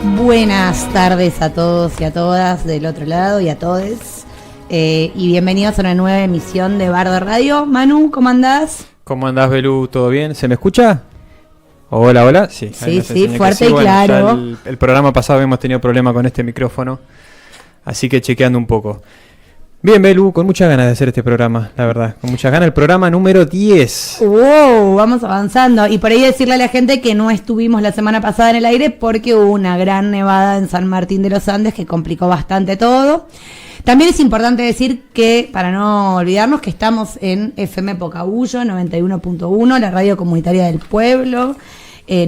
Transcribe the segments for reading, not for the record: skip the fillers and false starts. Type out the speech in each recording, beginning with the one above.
Buenas tardes a todos y a todas del otro lado y a todes. Y bienvenidos a una nueva emisión de Bardo Radio. Manu, ¿cómo andás? ¿Cómo andás, Belú? ¿Todo bien? ¿Se me escucha? Hola, hola. Sí, sí, fuerte y claro. Bueno, el programa pasado hemos tenido problema con este micrófono, así que chequeando un poco. Bien, Belú, con muchas ganas de hacer este programa, la verdad. Con muchas ganas, el programa número 10. ¡Wow! Vamos avanzando. Y por ahí decirle a la gente que no estuvimos la semana pasada en el aire porque hubo una gran nevada en San Martín de los Andes que complicó bastante todo. También es importante decir que, para no olvidarnos, que estamos en FM Pocahullo 91.1, la radio comunitaria del pueblo,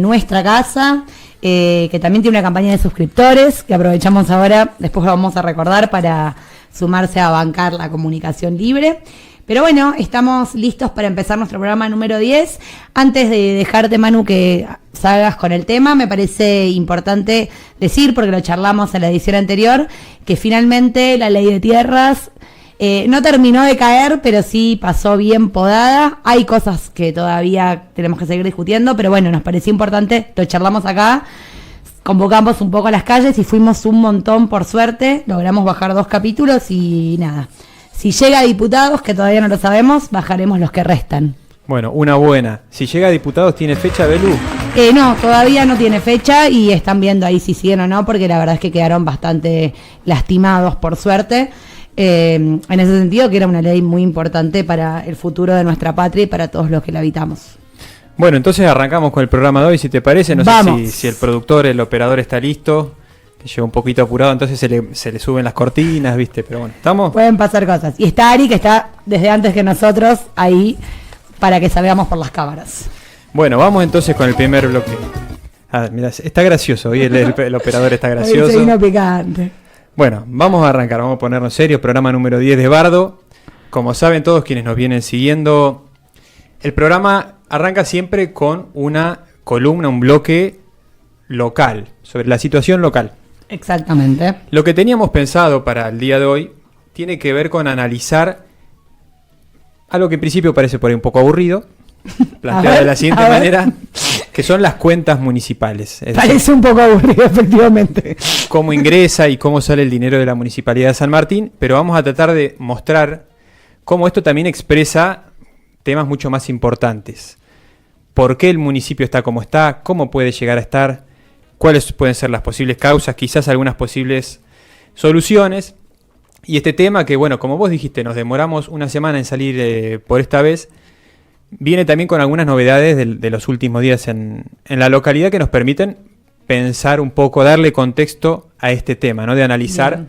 nuestra casa, que también tiene una campaña de suscriptores, que aprovechamos ahora, después lo vamos a recordar para sumarse a bancar la comunicación libre. Pero bueno, estamos listos para empezar nuestro programa número 10. Antes de dejarte, Manu, que salgas con el tema, me parece importante decir, porque lo charlamos en la edición anterior, que finalmente la ley de tierras no terminó de caer, pero sí pasó bien podada. Hay cosas que todavía tenemos que seguir discutiendo, pero bueno, nos pareció importante, lo charlamos acá, convocamos un poco a las calles y fuimos un montón, por suerte, logramos bajar 2 capítulos y nada. Si llega a diputados, que todavía no lo sabemos, bajaremos los que restan. Bueno, una buena. Si llega a diputados, ¿tiene fecha, Belú? No, todavía no tiene fecha y están viendo ahí si siguen o no, porque la verdad es que quedaron bastante lastimados, por suerte. En ese sentido, que era una ley muy importante para el futuro de nuestra patria y para todos los que la habitamos. Bueno, entonces arrancamos con el programa de hoy, si te parece. No Vamos. sé si el productor, el operador está listo. Llega un poquito apurado, entonces se le suben las cortinas, ¿viste? Pero bueno, ¿estamos? Pueden pasar cosas. Y está Ari, que está desde antes que nosotros ahí para que salgamos por las cámaras. Bueno, vamos entonces con el primer bloque. Mira, está gracioso, hoy el operador está gracioso. Se vino picante. Bueno, vamos a arrancar, vamos a ponernos serios. Programa número 10 de Bardo. Como saben todos quienes nos vienen siguiendo, el programa arranca siempre con una columna, un bloque local, sobre la situación local. Exactamente. Lo que teníamos pensado para el día de hoy tiene que ver con analizar algo que en principio parece por ahí un poco aburrido, planteado de la siguiente manera, que son las cuentas municipales. Parece un poco aburrido, efectivamente. Cómo ingresa y cómo sale el dinero de la Municipalidad de San Martín, pero vamos a tratar de mostrar cómo esto también expresa temas mucho más importantes. ¿Por qué el municipio está como está? ¿Cómo puede llegar a estar? ¿Cuáles pueden ser las posibles causas? Quizás algunas posibles soluciones. Y este tema que, bueno, como vos dijiste, nos demoramos una semana en salir por esta vez, viene también con algunas novedades de los últimos días en la localidad que nos permiten pensar un poco, darle contexto a este tema, ¿no? De analizar bien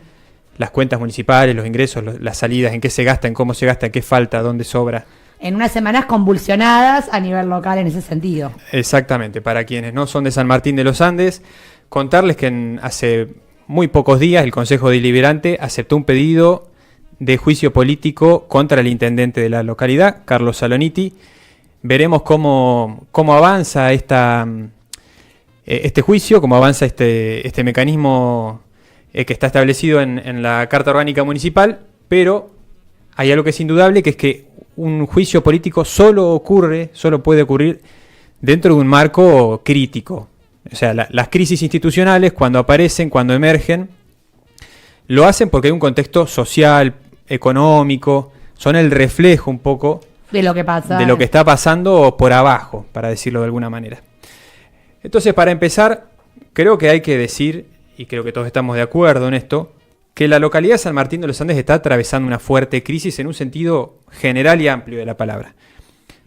las cuentas municipales, los ingresos, las salidas, en qué se gasta, en cómo se gasta, en qué falta, dónde sobra. En unas semanas convulsionadas a nivel local en ese sentido. Exactamente, para quienes no son de San Martín de los Andes, contarles que hace muy pocos días el Consejo Deliberante aceptó un pedido de juicio político contra el intendente de la localidad, Carlos Saloniti. Veremos cómo avanza este juicio, cómo avanza este mecanismo que está establecido en la Carta Orgánica Municipal, pero hay algo que es indudable, que es que un juicio político solo puede ocurrir dentro de un marco crítico. O sea, las crisis institucionales, cuando aparecen, cuando emergen, lo hacen porque hay un contexto social, económico, son el reflejo un poco de lo que pasa, de lo que está pasando por abajo, para decirlo de alguna manera. Entonces, para empezar, creo que hay que decir, y creo que todos estamos de acuerdo en esto, que la localidad de San Martín de los Andes está atravesando una fuerte crisis en un sentido general y amplio de la palabra.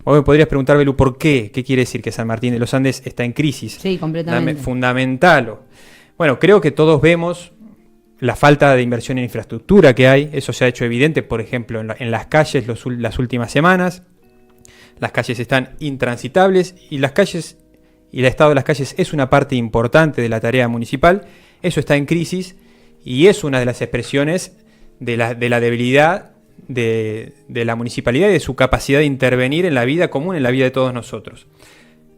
Vos me podrías preguntar, Belú, ¿por qué? ¿Qué quiere decir que San Martín de los Andes está en crisis? Sí, completamente. Fundamental. Bueno, creo que todos vemos la falta de inversión en infraestructura que hay. Eso se ha hecho evidente, por ejemplo, en las calles las últimas semanas. Las calles están intransitables y el estado de las calles es una parte importante de la tarea municipal. Eso está en crisis. Y es una de las expresiones de la debilidad de la municipalidad y de su capacidad de intervenir en la vida común, en la vida de todos nosotros.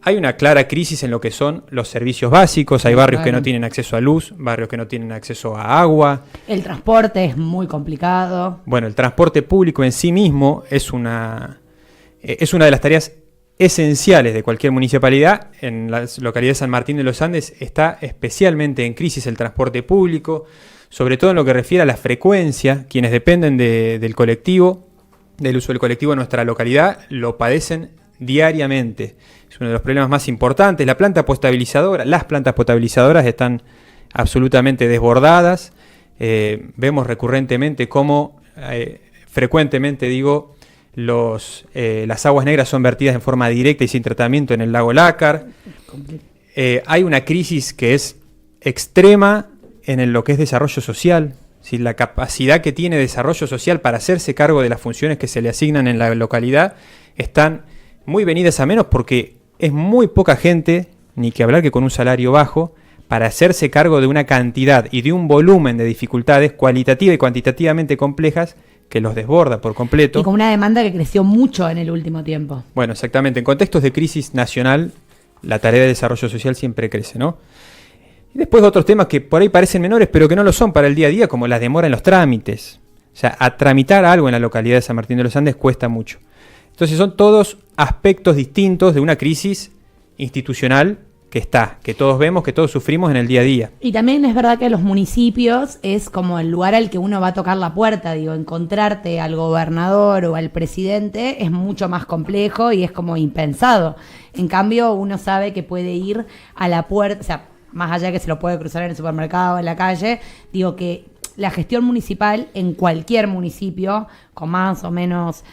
Hay una clara crisis en lo que son los servicios básicos. Hay barrios que no tienen acceso a luz, barrios que no tienen acceso a agua. El transporte es muy complicado. Bueno, el transporte público en sí mismo es una de las tareas esenciales de cualquier municipalidad. En la localidad de San Martín de los Andes está especialmente en crisis el transporte público, sobre todo en lo que refiere a la frecuencia. Quienes dependen del colectivo, del uso del colectivo en nuestra localidad, lo padecen diariamente. Es uno de los problemas más importantes. Las plantas potabilizadoras están absolutamente desbordadas. Vemos recurrentemente cómo, frecuentemente digo, las aguas negras son vertidas en forma directa y sin tratamiento en el lago Lácar. Hay una crisis que es extrema en lo que es desarrollo social. Si la capacidad que tiene desarrollo social para hacerse cargo de las funciones que se le asignan en la localidad están muy venidas a menos, porque es muy poca gente, ni que hablar que con un salario bajo, para hacerse cargo de una cantidad y de un volumen de dificultades cualitativa y cuantitativamente complejas que los desborda por completo. Y con una demanda que creció mucho en el último tiempo. Bueno, exactamente. En contextos de crisis nacional, la tarea de desarrollo social siempre crece, ¿no? Y después otros temas que por ahí parecen menores, pero que no lo son para el día a día, como la demora en los trámites. O sea, a tramitar algo en la localidad de San Martín de los Andes cuesta mucho. Entonces son todos aspectos distintos de una crisis institucional que todos vemos, que todos sufrimos en el día a día. Y también es verdad que los municipios es como el lugar al que uno va a tocar la puerta, digo, encontrarte al gobernador o al presidente es mucho más complejo y es como impensado. En cambio, uno sabe que puede ir a la puerta, o sea, más allá de que se lo puede cruzar en el supermercado, en la calle, digo que la gestión municipal en cualquier municipio, con más o menos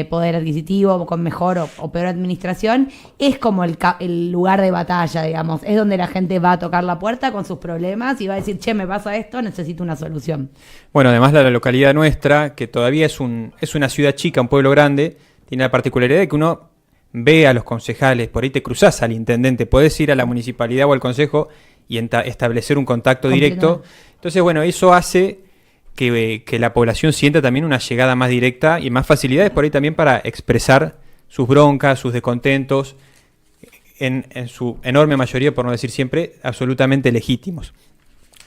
poder adquisitivo, con mejor o peor administración, es como el lugar de batalla, digamos. Es donde la gente va a tocar la puerta con sus problemas y va a decir, che, me pasa esto, necesito una solución. Bueno, además la localidad nuestra, que todavía es una ciudad chica, un pueblo grande, tiene la particularidad de que uno ve a los concejales, por ahí te cruzás al intendente, podés ir a la municipalidad o al consejo y establecer un contacto directo. Entonces, bueno, eso hace que la población sienta también una llegada más directa y más facilidades por ahí también para expresar sus broncas, sus descontentos, en su enorme mayoría, por no decir siempre, absolutamente legítimos.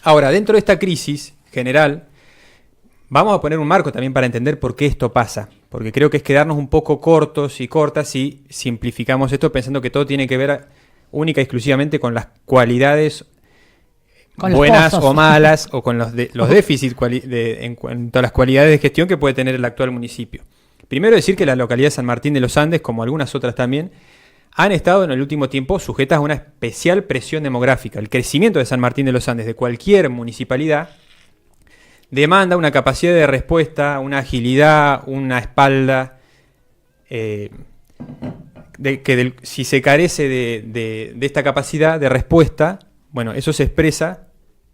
Ahora, dentro de esta crisis general, vamos a poner un marco también para entender por qué esto pasa, porque creo que es quedarnos un poco cortos y cortas si simplificamos esto pensando que todo tiene que ver única y exclusivamente con las cualidades con buenas o malas, o con los déficits en cuanto a las cualidades de gestión que puede tener el actual municipio. Primero decir que la localidad de San Martín de los Andes, como algunas otras también, han estado en el último tiempo sujetas a una especial presión demográfica. El crecimiento de San Martín de los Andes, de cualquier municipalidad, demanda una capacidad de respuesta, una agilidad, una espalda, si se carece de esta capacidad de respuesta, bueno, eso se expresa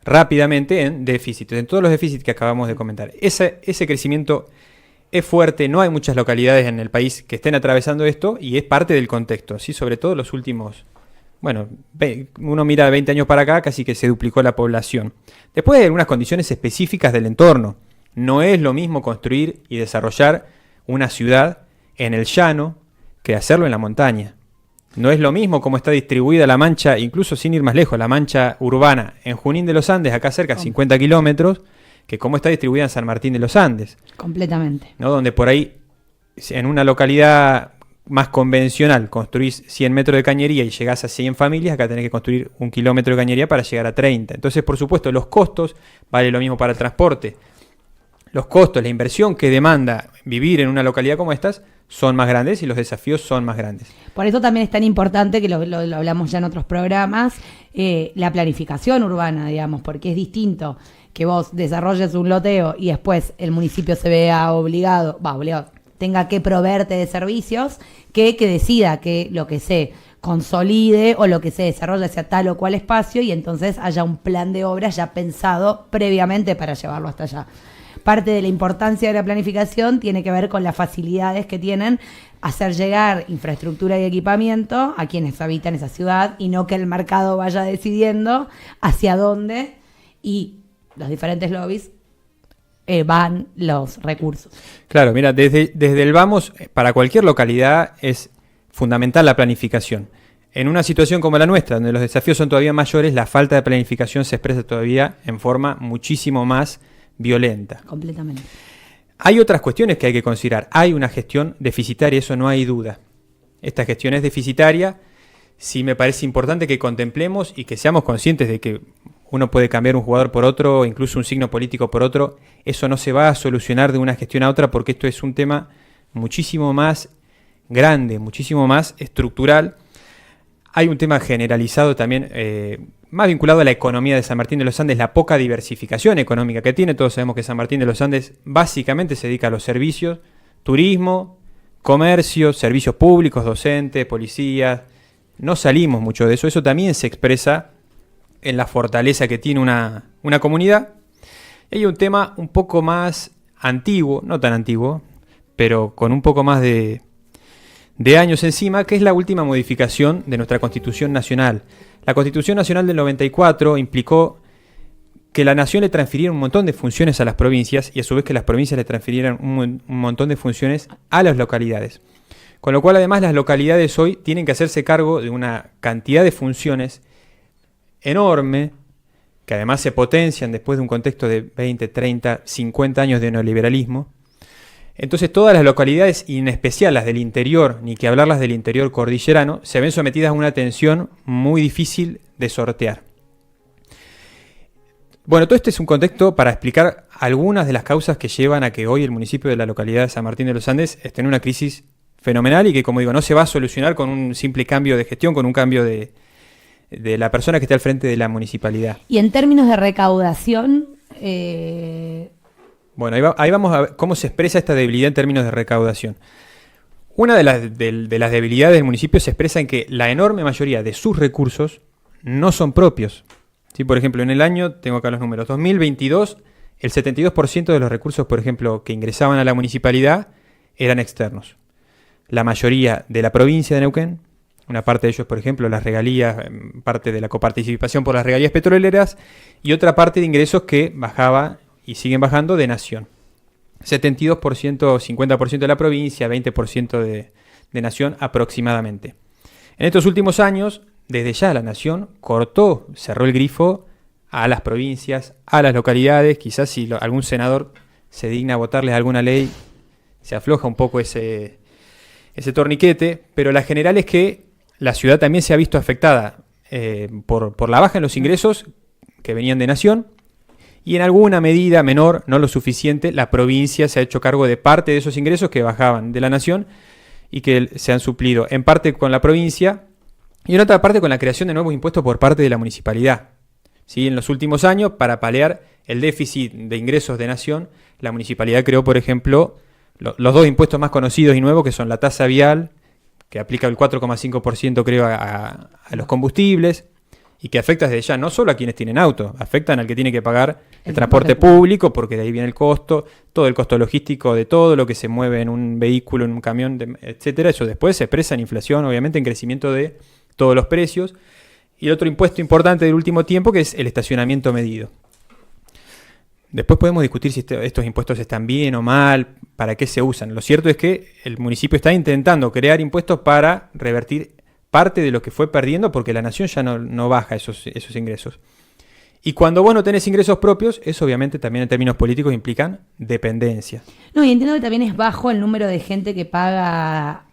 rápidamente en déficits, en todos los déficits que acabamos de comentar. Ese crecimiento es fuerte, no hay muchas localidades en el país que estén atravesando esto y es parte del contexto, ¿sí? Sobre todo los últimos, bueno, uno mira de 20 años para acá, casi que se duplicó la población. Después hay algunas condiciones específicas del entorno. No es lo mismo construir y desarrollar una ciudad en el llano que hacerlo en la montaña. No es lo mismo cómo está distribuida la mancha, incluso sin ir más lejos, la mancha urbana en Junín de los Andes, acá cerca, 50 kilómetros, que cómo está distribuida en San Martín de los Andes. Completamente. ¿No? Donde por ahí, en una localidad más convencional, construís 100 metros de cañería y llegás a 100 familias, acá tenés que construir 1 kilómetro de cañería para llegar a 30. Entonces, por supuesto, los costos, vale lo mismo para el transporte. Los costos, la inversión que demanda vivir en una localidad como estas son más grandes y los desafíos son más grandes. Por eso también es tan importante, que lo hablamos ya en otros programas, la planificación urbana, digamos, porque es distinto que vos desarrolles un loteo y después el municipio se vea obligado, tenga que proveerte de servicios, que decida que lo que se consolide o lo que se desarrolle sea tal o cual espacio y entonces haya un plan de obras ya pensado previamente para llevarlo hasta allá. Parte de la importancia de la planificación tiene que ver con las facilidades que tienen hacer llegar infraestructura y equipamiento a quienes habitan esa ciudad y no que el mercado vaya decidiendo hacia dónde y los diferentes lobbies van los recursos. Claro, mira, desde el vamos, para cualquier localidad es fundamental la planificación. En una situación como la nuestra, donde los desafíos son todavía mayores, la falta de planificación se expresa todavía en forma muchísimo más violenta. Completamente. Hay otras cuestiones que hay que considerar. Hay una gestión deficitaria, eso no hay duda. esta gestión es deficitaria, sí me parece importante que contemplemos y que seamos conscientes de que uno puede cambiar un jugador por otro, incluso un signo político por otro. Eso no se va a solucionar de una gestión a otra porque esto es un tema muchísimo más grande, muchísimo más estructural. Hay un tema generalizado también, más vinculado a la economía de San Martín de los Andes, la poca diversificación económica que tiene. Todos sabemos que San Martín de los Andes básicamente se dedica a los servicios, turismo, comercio, servicios públicos, docentes, policías. No salimos mucho de eso. Eso también se expresa en la fortaleza que tiene una comunidad. Y hay un tema un poco más antiguo, no tan antiguo, pero con un poco más de años encima, que es la última modificación de nuestra Constitución Nacional. La Constitución Nacional del 94 implicó que la nación le transfiriera un montón de funciones a las provincias y a su vez que las provincias le transfirieran un montón de funciones a las localidades. Con lo cual además las localidades hoy tienen que hacerse cargo de una cantidad de funciones enorme, que además se potencian después de un contexto de 20, 30, 50 años de neoliberalismo. Entonces todas las localidades, y en especial las del interior, ni que hablar las del interior cordillerano, se ven sometidas a una tensión muy difícil de sortear. Bueno, todo este es un contexto para explicar algunas de las causas que llevan a que hoy el municipio de la localidad de San Martín de los Andes esté en una crisis fenomenal y que, como digo, no se va a solucionar con un simple cambio de gestión, con un cambio de la persona que está al frente de la municipalidad. Y en términos de recaudación... Bueno, ahí vamos a ver cómo se expresa esta debilidad en términos de recaudación. Una de las debilidades del municipio se expresa en que la enorme mayoría de sus recursos no son propios. ¿Sí? Por ejemplo, en el año, tengo acá los números, 2022, el 72% de los recursos, por ejemplo, que ingresaban a la municipalidad eran externos. La mayoría de la provincia de Neuquén, una parte de ellos, por ejemplo, las regalías, parte de la coparticipación por las regalías petroleras, y otra parte de ingresos que bajaba y siguen bajando de nación. 72%, 50% de la provincia, 20% de nación aproximadamente. En estos últimos años, desde ya la nación cerró el grifo a las provincias, a las localidades. Quizás si algún senador se digna a votarles alguna ley, se afloja un poco ese torniquete, pero la general es que la ciudad también se ha visto afectada por la baja en los ingresos que venían de nación. Y en alguna medida menor, no lo suficiente, la provincia se ha hecho cargo de parte de esos ingresos que bajaban de la nación y que se han suplido en parte con la provincia y en otra parte con la creación de nuevos impuestos por parte de la municipalidad. ¿Sí? En los últimos años, para paliar el déficit de ingresos de nación, la municipalidad creó, por ejemplo, los dos impuestos más conocidos y nuevos, que son la tasa vial, que aplica el 4,5% creo a los combustibles, y que afecta desde ya no solo a quienes tienen auto, afectan al que tiene que pagar el transporte público, porque de ahí viene el costo, todo el costo logístico de todo lo que se mueve en un vehículo, en un camión, etcétera. Eso después se expresa en inflación, obviamente en crecimiento de todos los precios. Y el otro impuesto importante del último tiempo, que es el estacionamiento medido. Después podemos discutir si estos impuestos están bien o mal, para qué se usan. Lo cierto es que el municipio está intentando crear impuestos para revertir parte de lo que fue perdiendo, porque la nación ya no baja esos ingresos. Y cuando vos no tenés ingresos propios, eso obviamente también en términos políticos implican dependencia. No, y entiendo que también es bajo el número de gente que paga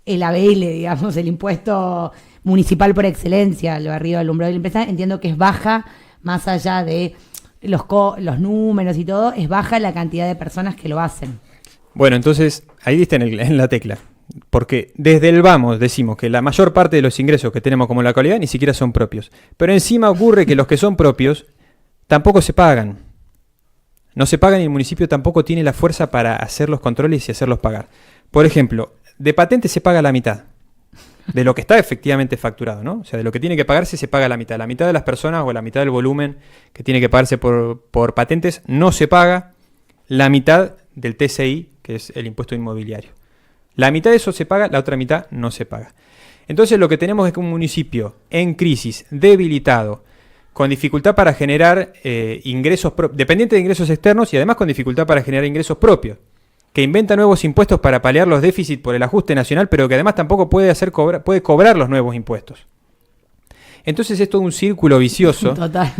el ABL, digamos, el impuesto municipal por excelencia, lo arriba del umbral de la empresa. Entiendo que es baja, más allá de los números y todo, es baja la cantidad de personas que lo hacen. Bueno, entonces, ahí diste en la tecla. Porque desde el vamos decimos que la mayor parte de los ingresos que tenemos como localidad ni siquiera son propios. Pero encima ocurre que los que son propios tampoco se pagan. No se pagan y el municipio tampoco tiene la fuerza para hacer los controles y hacerlos pagar. Por ejemplo, de patente se paga la mitad de lo que está efectivamente facturado, ¿no? O sea, de lo que tiene que pagarse se paga la mitad. La mitad de las personas o la mitad del volumen que tiene que pagarse por patentes no se paga. La mitad del TCI, que es el impuesto inmobiliario. La mitad de eso se paga, la otra mitad no se paga. Entonces lo que tenemos es que un municipio en crisis, debilitado, con dificultad para generar ingresos, dependiente de ingresos externos y además con dificultad para generar ingresos propios, que inventa nuevos impuestos para paliar los déficits por el ajuste nacional, pero que además tampoco puede cobrar los nuevos impuestos. Entonces es todo un círculo vicioso. Total.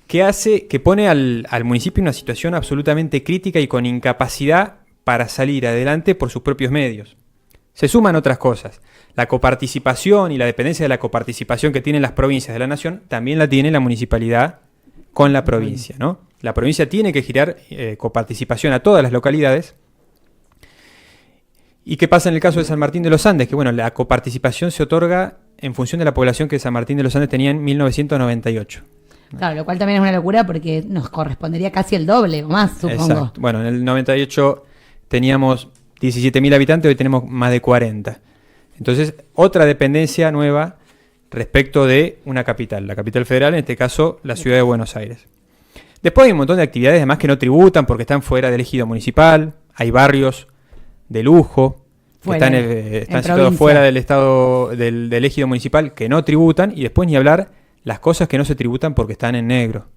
Que pone al municipio en una situación absolutamente crítica y con incapacidad para salir adelante por sus propios medios. se suman otras cosas. La coparticipación y la dependencia de la coparticipación que tienen las provincias de la nación también la tiene la municipalidad con la provincia, ¿no? La provincia tiene que girar coparticipación a todas las localidades. ¿Y qué pasa en el caso de San Martín de los Andes? Que bueno, la coparticipación se otorga en función de la población que San Martín de los Andes tenía en 1998. Claro, lo cual también es una locura porque nos correspondería casi el doble o más, supongo. Exacto. Bueno, en el 98 teníamos 17.000 habitantes, hoy tenemos más de 40. Entonces, otra dependencia nueva respecto de una capital, la capital federal, en este caso la ciudad de Buenos Aires. Después hay un montón de actividades además que no tributan porque están fuera del ejido municipal, hay barrios de lujo que están situados fuera del estado del ejido municipal que no tributan, y después ni hablar las cosas que no se tributan porque están en negro.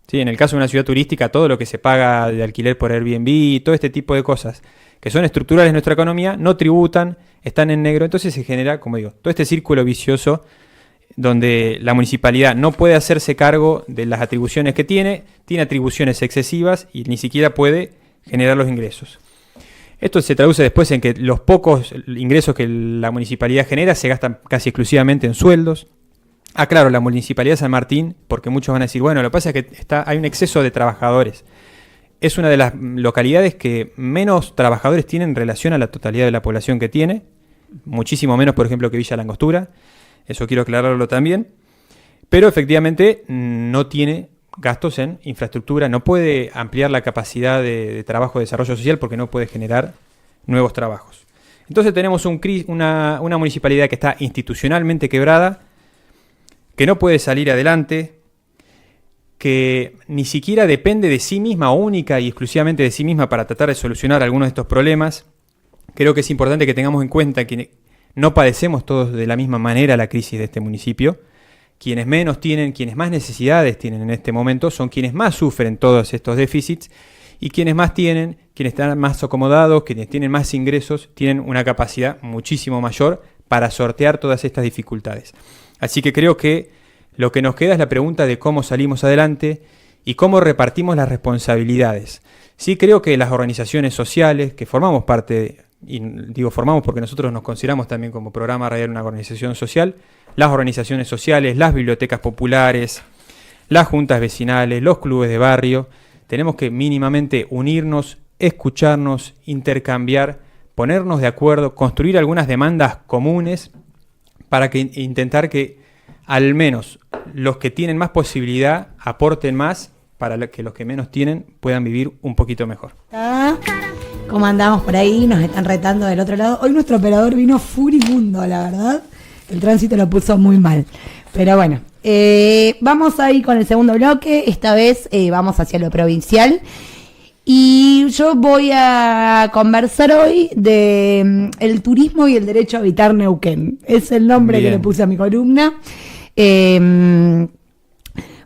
¿Sí? En el caso de una ciudad turística, todo lo que se paga de alquiler por Airbnb, todo este tipo de cosas que son estructurales en nuestra economía, no tributan, están en negro. Entonces se genera, como digo, todo este círculo vicioso donde la municipalidad no puede hacerse cargo de las atribuciones que tiene atribuciones excesivas y ni siquiera puede generar los ingresos. Esto se traduce después en que los pocos ingresos que la municipalidad genera se gastan casi exclusivamente en sueldos. Claro, la municipalidad de San Martín, porque muchos van a decir, bueno, lo que pasa es que hay un exceso de trabajadores. Es una de las localidades que menos trabajadores tiene en relación a la totalidad de la población que tiene. Muchísimo menos, por ejemplo, que Villa Langostura. Eso quiero aclararlo también. Pero efectivamente no tiene gastos en infraestructura, no puede ampliar la capacidad de trabajo de desarrollo social porque no puede generar nuevos trabajos. Entonces tenemos una municipalidad que está institucionalmente quebrada, que no puede salir adelante, que ni siquiera depende de sí misma, única y exclusivamente de sí misma para tratar de solucionar algunos de estos problemas. Creo que es importante que tengamos en cuenta que no padecemos todos de la misma manera la crisis de este municipio. Quienes menos tienen, quienes más necesidades tienen en este momento, son quienes más sufren todos estos déficits, y quienes más tienen, quienes están más acomodados, quienes tienen más ingresos, tienen una capacidad muchísimo mayor para sortear todas estas dificultades. Así que creo que lo que nos queda es la pregunta de cómo salimos adelante y cómo repartimos las responsabilidades. Sí, creo que las organizaciones sociales, que formamos parte, y digo formamos porque nosotros nos consideramos también como programa radial una organización social, las organizaciones sociales, las bibliotecas populares, las juntas vecinales, los clubes de barrio, tenemos que mínimamente unirnos, escucharnos, intercambiar, ponernos de acuerdo, construir algunas demandas comunes para intentar que al menos los que tienen más posibilidad aporten más para que los que menos tienen puedan vivir un poquito mejor. ¿Cómo andamos por ahí? Nos están retando del otro lado. Hoy nuestro operador vino furibundo, la verdad. El tránsito lo puso muy mal. Pero bueno, vamos a ir con el segundo bloque. Esta vez vamos hacia lo provincial. Y yo voy a conversar hoy de el turismo y el derecho a habitar Neuquén. Es el nombre que le puse a mi columna.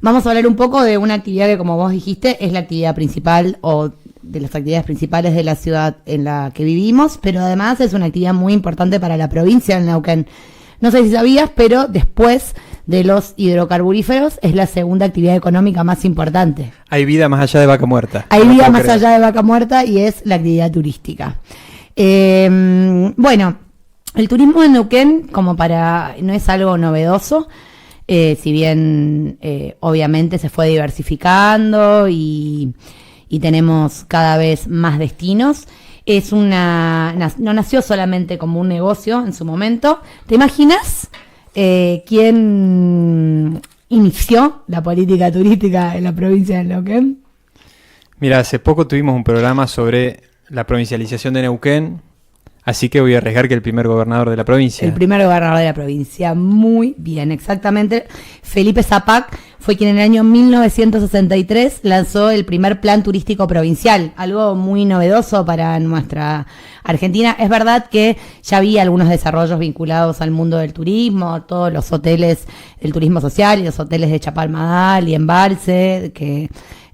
Vamos a hablar un poco de una actividad que, como vos dijiste, es la actividad principal o de las actividades principales de la ciudad en la que vivimos, pero además es una actividad muy importante para la provincia de Neuquén. No sé si sabías, pero después de los hidrocarburíferos es la segunda actividad económica más importante. Hay vida más allá de Vaca Muerta. Hay vida más allá de Vaca Muerta y es la actividad turística. Bueno, el turismo en Neuquén no es algo novedoso, si bien obviamente se fue diversificando y tenemos cada vez más destinos. No nació solamente como un negocio en su momento. ¿Te imaginas quién inició la política turística en la provincia de Neuquén? Mira, hace poco tuvimos un programa sobre la provincialización de Neuquén, así que voy a arriesgar que el primer gobernador de la provincia. El primer gobernador de la provincia, muy bien, exactamente. Felipe Zapac fue quien en el año 1963 lanzó el primer plan turístico provincial, algo muy novedoso para nuestra Argentina. Es verdad que ya había algunos desarrollos vinculados al mundo del turismo, todos los hoteles, el turismo social y los hoteles de Chapalmadal y Embalse,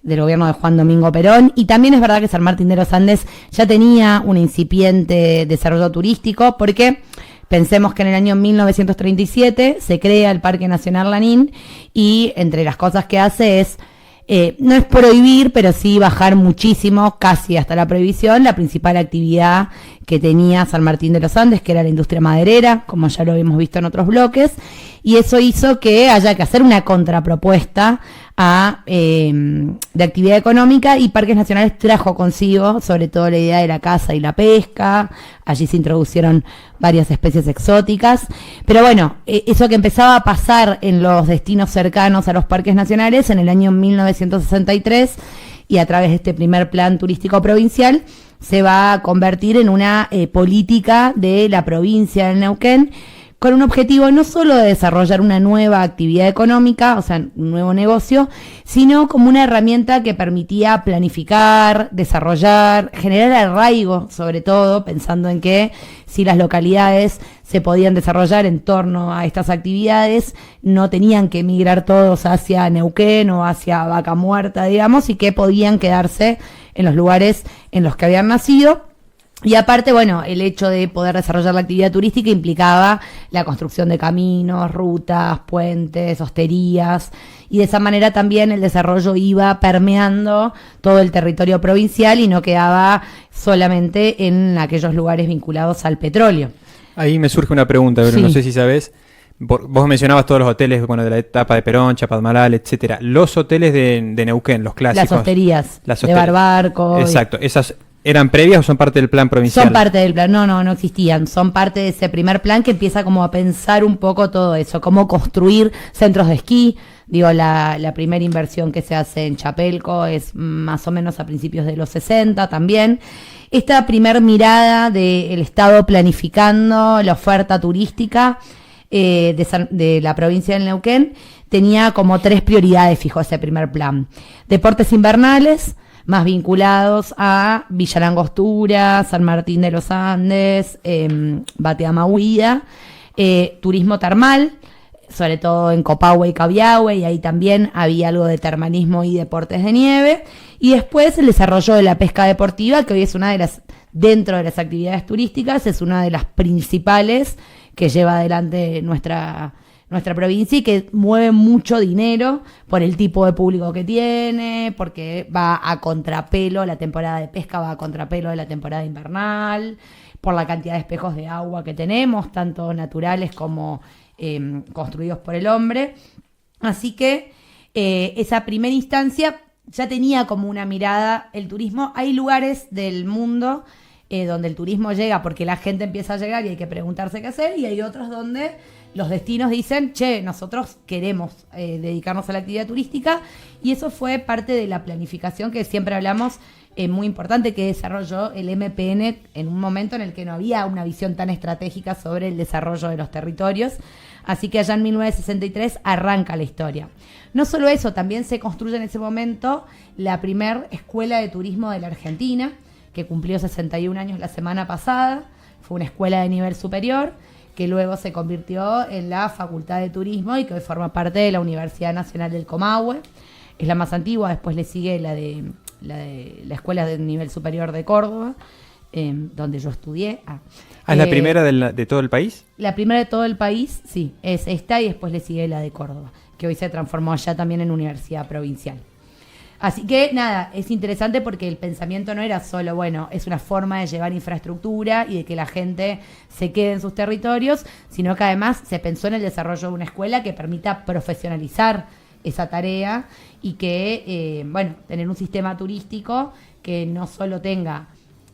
del gobierno de Juan Domingo Perón, y también es verdad que San Martín de los Andes ya tenía un incipiente desarrollo turístico, porque pensemos que en el año 1937 se crea el Parque Nacional Lanín, y entre las cosas que hace es No es prohibir, pero sí bajar muchísimo, casi hasta la prohibición, la principal actividad que tenía San Martín de los Andes, que era la industria maderera, como ya lo habíamos visto en otros bloques, y eso hizo que haya que hacer una contrapropuesta de actividad económica, y Parques Nacionales trajo consigo sobre todo la idea de la caza y la pesca. Allí se introducieron varias especies exóticas, pero bueno, eso que empezaba a pasar en los destinos cercanos a los parques nacionales en el año 1963, y a través de este primer plan turístico provincial se va a convertir en una política de la provincia de Neuquén, con un objetivo no solo de desarrollar una nueva actividad económica, o sea, un nuevo negocio, sino como una herramienta que permitía planificar, desarrollar, generar arraigo, sobre todo, pensando en que si las localidades se podían desarrollar en torno a estas actividades, no tenían que emigrar todos hacia Neuquén o hacia Vaca Muerta, digamos, y que podían quedarse en los lugares en los que habían nacido. Y aparte, bueno, el hecho de poder desarrollar la actividad turística implicaba la construcción de caminos, rutas, puentes, hosterías, y de esa manera también el desarrollo iba permeando todo el territorio provincial y no quedaba solamente en aquellos lugares vinculados al petróleo. Ahí me surge una pregunta, pero sí, no sé si sabes. Vos mencionabas todos los hoteles, bueno, de la etapa de Perón, Chapadmalal, etcétera. Los hoteles de Neuquén, los clásicos. Las hosterías de Barbarco. Exacto, esas... ¿Eran previas o son parte del plan provincial? Son parte del plan, no existían, son parte de ese primer plan que empieza como a pensar un poco todo eso, cómo construir centros de esquí. Digo, la primera inversión que se hace en Chapelco es más o menos a principios de los 60 también. Esta primer mirada del Estado planificando la oferta turística de la provincia del Neuquén tenía como 3 prioridades, fijó ese primer plan. Deportes invernales, más vinculados a Villa Langostura, San Martín de los Andes, Bateama Huida, turismo termal, sobre todo en Copahue y Cabiahue, y ahí también había algo de termalismo y deportes de nieve, y después el desarrollo de la pesca deportiva, que hoy es una de las, dentro de las actividades turísticas, es una de las principales que lleva adelante nuestra provincia y que mueve mucho dinero por el tipo de público que tiene, porque va a contrapelo, la temporada de pesca va a contrapelo de la temporada invernal, por la cantidad de espejos de agua que tenemos, tanto naturales como construidos por el hombre. Así que esa primera instancia ya tenía como una mirada el turismo. Hay lugares del mundo donde el turismo llega porque la gente empieza a llegar y hay que preguntarse qué hacer, y hay otros donde los destinos dicen, che, nosotros queremos dedicarnos a la actividad turística, y eso fue parte de la planificación que siempre hablamos, muy importante, que desarrolló el MPN en un momento en el que no había una visión tan estratégica sobre el desarrollo de los territorios. Así que allá en 1963 arranca la historia. No solo eso, también se construye en ese momento la primer escuela de turismo de la Argentina, que cumplió 61 años la semana pasada. Fue una escuela de nivel superior que luego se convirtió en la Facultad de Turismo y que hoy forma parte de la Universidad Nacional del Comahue. Es la más antigua, después le sigue la Escuela de Nivel Superior de Córdoba, donde yo estudié. ¿Es la primera de todo el país? La primera de todo el país, sí, es esta, y después le sigue la de Córdoba, que hoy se transformó ya también en Universidad Provincial. Así que nada, es interesante porque el pensamiento no era solo, bueno, es una forma de llevar infraestructura y de que la gente se quede en sus territorios, sino que además se pensó en el desarrollo de una escuela que permita profesionalizar esa tarea y que, tener un sistema turístico que no solo tenga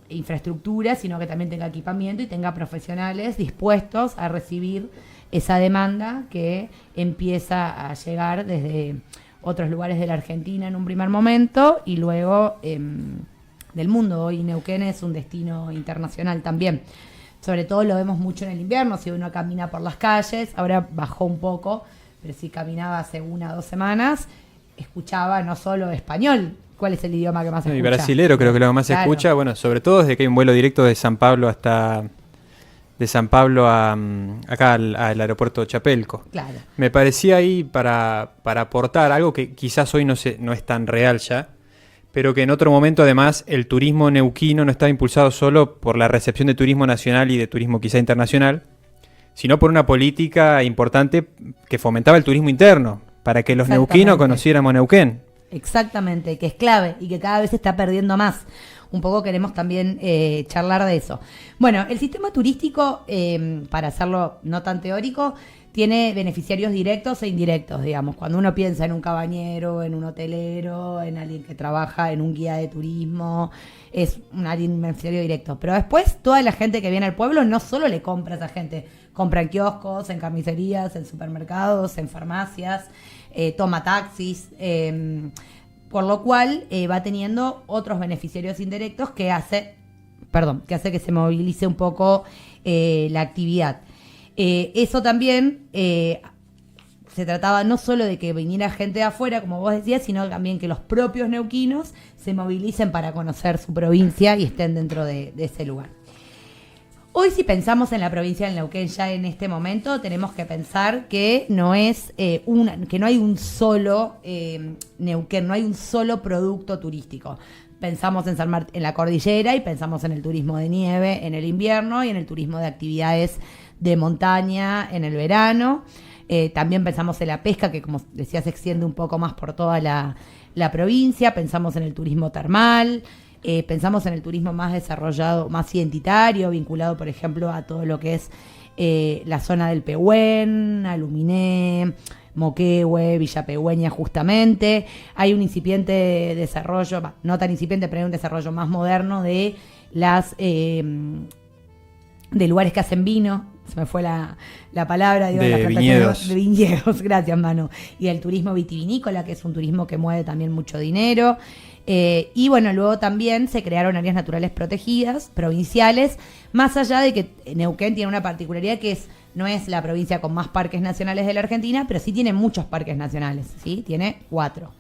infraestructura, sino que también tenga equipamiento y tenga profesionales dispuestos a recibir esa demanda que empieza a llegar desde otros lugares de la Argentina en un primer momento y luego del mundo. Hoy Neuquén es un destino internacional también. Sobre todo lo vemos mucho en el invierno, si uno camina por las calles, ahora bajó un poco, pero si caminaba hace 1 o 2 semanas, escuchaba no solo español. ¿Cuál es el idioma que más se escucha? Y brasilero creo que lo que más se escucha, bueno, sobre todo desde que hay un vuelo directo de San Pablo acá al aeropuerto de Chapelco. Claro. Me parecía ahí para aportar algo que quizás hoy no es tan real ya, pero que en otro momento además el turismo neuquino no estaba impulsado solo por la recepción de turismo nacional y de turismo quizá internacional, sino por una política importante que fomentaba el turismo interno, para que los neuquinos conociéramos Neuquén. Exactamente, que es clave y que cada vez se está perdiendo más. Un poco queremos también charlar de eso. Bueno, el sistema turístico, para hacerlo no tan teórico, tiene beneficiarios directos e indirectos, digamos. Cuando uno piensa en un cabañero, en un hotelero, en alguien que trabaja en un guía de turismo, es alguien beneficiario directo. Pero después, toda la gente que viene al pueblo no solo le compra a esa gente, compra en kioscos, en carnicerías, en supermercados, en farmacias, toma taxis, por lo cual va teniendo otros beneficiarios indirectos que hace que se movilice un poco la actividad. Eso también se trataba no solo de que viniera gente de afuera, como vos decías, sino también que los propios neuquinos se movilicen para conocer su provincia y estén dentro de ese lugar. Hoy, si pensamos en la provincia del Neuquén ya en este momento, tenemos que pensar que no es que no hay un solo Neuquén, no hay un solo producto turístico. Pensamos en en la cordillera y pensamos en el turismo de nieve en el invierno y en el turismo de actividades de montaña en el verano. También pensamos en la pesca, que como decía se extiende un poco más por toda la provincia. Pensamos en el turismo termal. Pensamos en el turismo más desarrollado, más identitario, vinculado, por ejemplo, a todo lo que es la zona del Pehuen, Aluminé, Moquehue, Villa Pehuen, justamente. Hay un incipiente desarrollo, no tan incipiente, pero hay un desarrollo más moderno de de lugares que hacen vino. Se me fue la palabra, digo, de viñedos. De viñedos, gracias, Manu. Y el turismo vitivinícola, que es un turismo que mueve también mucho dinero. Y bueno, luego también se crearon áreas naturales protegidas, provinciales, más allá de que Neuquén tiene una particularidad que no es la provincia con más parques nacionales de la Argentina, pero sí tiene muchos parques nacionales, ¿sí? Tiene 4.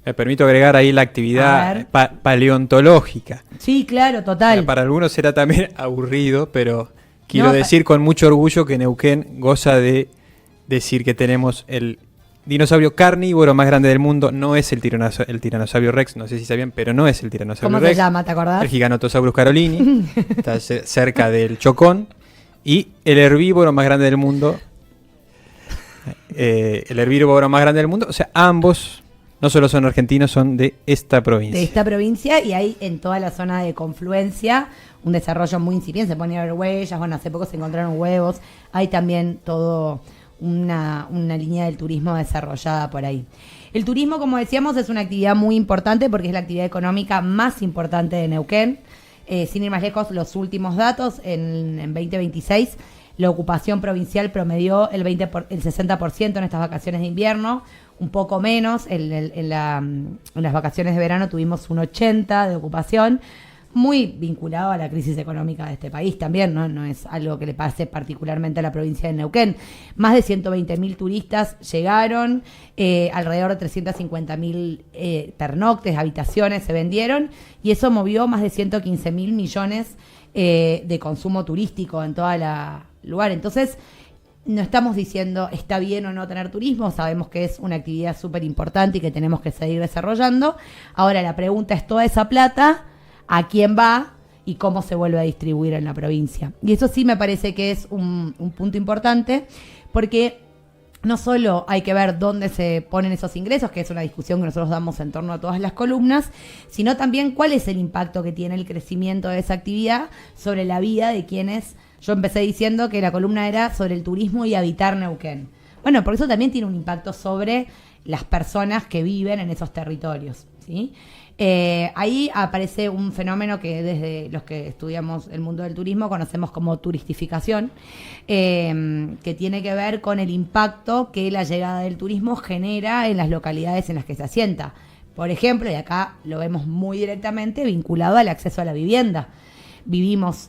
Me permito agregar ahí la actividad paleontológica. Sí, claro, total. Para algunos será también aburrido, pero quiero decir con mucho orgullo que Neuquén goza de decir que tenemos el dinosaurio carnívoro más grande del mundo. No es el tiranosaurio Rex, no sé si sabían, pero no es el tiranosaurio Rex. ¿Cómo se llama, te acordás? El Giganotosaurus carolini, está cerca del Chocón. Y el herbívoro más grande del mundo, o sea, ambos no solo son argentinos, son de esta provincia. De esta provincia, y hay en toda la zona de confluencia un desarrollo muy incipiente. Se ponen a ver huellas, bueno, hace poco se encontraron huevos. Hay también todo una línea del turismo desarrollada por ahí. El turismo, como decíamos, es una actividad muy importante porque es la actividad económica más importante de Neuquén. Sin ir más lejos, los últimos datos, en 2026, la ocupación provincial promedió el 60% en estas vacaciones de invierno, un poco menos, en las vacaciones de verano tuvimos un 80% de ocupación, muy vinculado a la crisis económica de este país también, no es algo que le pase particularmente a la provincia de Neuquén. Más de 120.000 turistas llegaron, alrededor de 350.000 pernoctes, habitaciones se vendieron, y eso movió más de 115.000 millones de consumo turístico en toda la lugar. Entonces, no estamos diciendo está bien o no tener turismo, sabemos que es una actividad súper importante y que tenemos que seguir desarrollando. Ahora la pregunta es, toda esa plata, ¿a quién va y cómo se vuelve a distribuir en la provincia? Y eso sí me parece que es un punto importante, porque no solo hay que ver dónde se ponen esos ingresos, que es una discusión que nosotros damos en torno a todas las columnas, sino también cuál es el impacto que tiene el crecimiento de esa actividad sobre la vida de quienes... Yo empecé diciendo que la columna era sobre el turismo y habitar Neuquén. Bueno, por eso también tiene un impacto sobre las personas que viven en esos territorios, ¿sí? Ahí aparece un fenómeno que desde los que estudiamos el mundo del turismo conocemos como turistificación, que tiene que ver con el impacto que la llegada del turismo genera en las localidades en las que se asienta. Por ejemplo, y acá lo vemos muy directamente, vinculado al acceso a la vivienda. Vivimos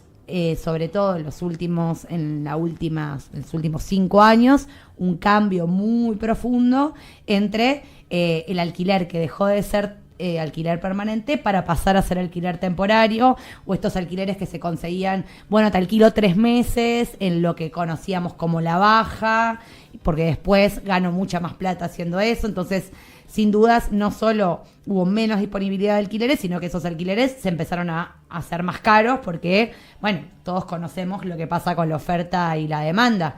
sobre todo en los últimos 5 años, un cambio muy profundo entre el alquiler que dejó de ser alquiler permanente para pasar a ser alquiler temporario, o estos alquileres que se conseguían, bueno, te alquilo 3 meses en lo que conocíamos como la baja, porque después gano mucha más plata haciendo eso. Entonces, sin dudas, no solo hubo menos disponibilidad de alquileres, sino que esos alquileres se empezaron a hacer más caros porque, bueno, todos conocemos lo que pasa con la oferta y la demanda.